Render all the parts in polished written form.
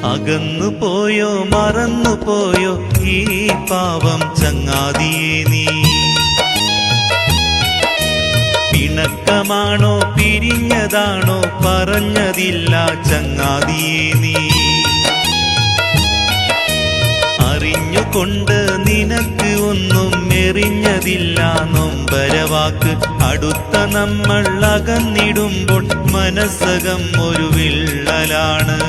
അകന്നു പോയോ മറന്നു പോയോ ഈ പാവം ചങ്ങാതിയെ നീ? പിണക്കമാണോ പിരിഞ്ഞതാണോ പറഞ്ഞതില്ല ചങ്ങാതിയെ നീ? അറിഞ്ഞുകൊണ്ട് നിനക്ക് ഒന്നും എറിഞ്ഞതില്ല നൊമ്പരവാക്ക്. അടുത്ത നമ്മൾ അകന്നിടുമ്പോൾ മനസ്സകം ഒരു വിള്ളലാണ്.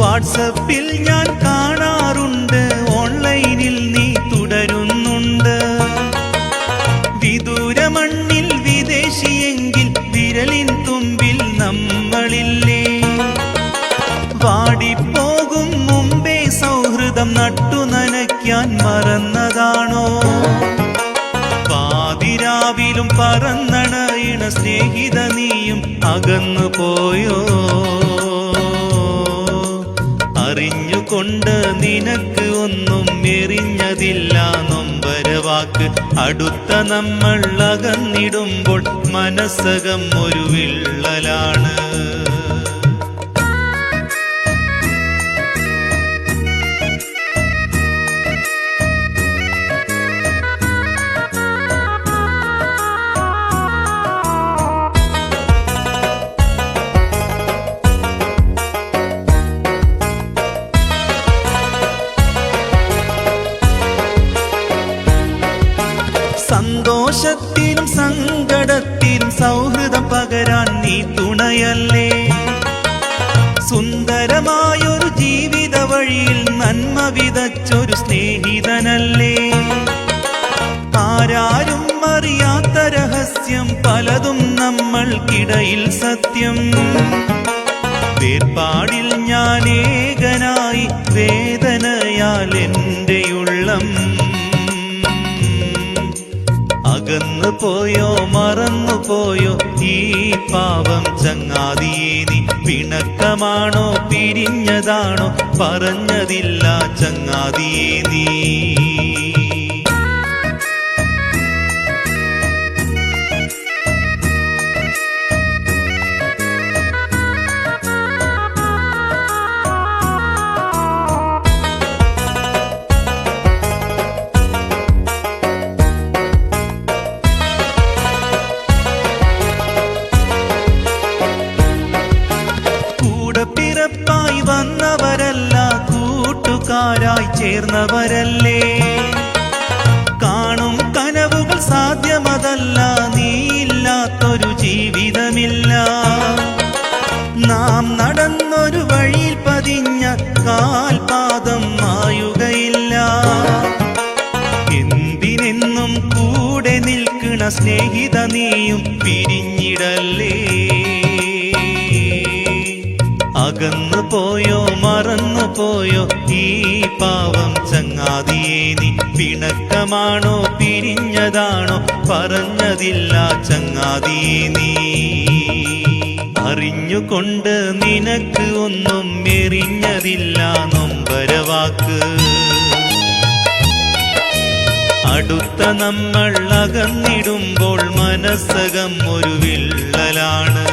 വാട്സപ്പിൽ ഞാൻ കാണാറുണ്ട്, ഓൺലൈനിൽ നീ തുടരുന്നുണ്ട്. വിദൂര മണ്ണിൽ വിദേശിയെങ്കിൽ വിരലിൻ തുമ്പിൽ നമ്മളില്ലേ? വാടിപ്പോകും മുമ്പേ സൗഹൃദം നട്ടു നനയ്ക്കാൻ മറന്നതാണോ? പാതിരാവിലും പറന്നണയിണ സ്നേഹിത നീയും അകന്നു പോയോ? അറിഞ്ഞുകൊണ്ട് നിനക്ക് ഒന്നും എറിഞ്ഞതില്ല നൊമ്പരവാക്ക്. അടുത്ത നമ്മൾ അകന്നിടുമ്പോൾ മനസ്സകം ഒരു വിള്ളലാണ്. സന്തോഷത്തിലും സങ്കടത്തിലും സൗഹൃദം പകരാൻ നീ തുണയല്ലേ? സുന്ദരമായൊരു ജീവിത വഴിയിൽ നന്മ വിതച്ചൊരു സ്നേഹിതനല്ലേ? ആരാരും അറിയാത്ത രഹസ്യം പലതും നമ്മൾക്കിടയിൽ സത്യം. വേർപാടിൽ ഞാൻ ഏകനായി വേദനയാൽ എൻ്റെ ഉള്ളം. അകന്നു പോയോ മറന്നു പോയോ ഈ പാവം ചങ്ങാതിയെ നീ? പിണക്കമാണോ പിരിഞ്ഞതാണോ പറഞ്ഞതില്ല ചങ്ങാതിയെ നീ? പിറപ്പായി വന്നവരല്ല, കൂട്ടുകാരായി ചേർന്നവരല്ലേ? കാണും കനവുകൾ സാധ്യമതല്ല, നീയില്ലാത്തൊരു ജീവിതമില്ല. നാം നടന്നൊരു വഴിയിൽ പതിഞ്ഞ കാൽപാദം മായുകയില്ല. എന്തിനെന്നും കൂടെ നിൽക്കണ സ്നേഹിത നീയും പിരിഞ്ഞിടല്ലേ? അകന്നു പോയോ മറന്നു പോയോ ഈ പാവം ചങ്ങാതിയെ നീ? പിണക്കമാണോ പിരിഞ്ഞതാണോ പറഞ്ഞതില്ല ചങ്ങാതിയെ നീ? അറിഞ്ഞുകൊണ്ട് നിനക്ക് ഒന്നും എറിഞ്ഞതില്ല നൊമ്പരവാക്ക്. അടുത്ത നമ്മൾ അകന്നിടുമ്പോൾ മനസ്സകം ഒരു വിള്ളലാണ്.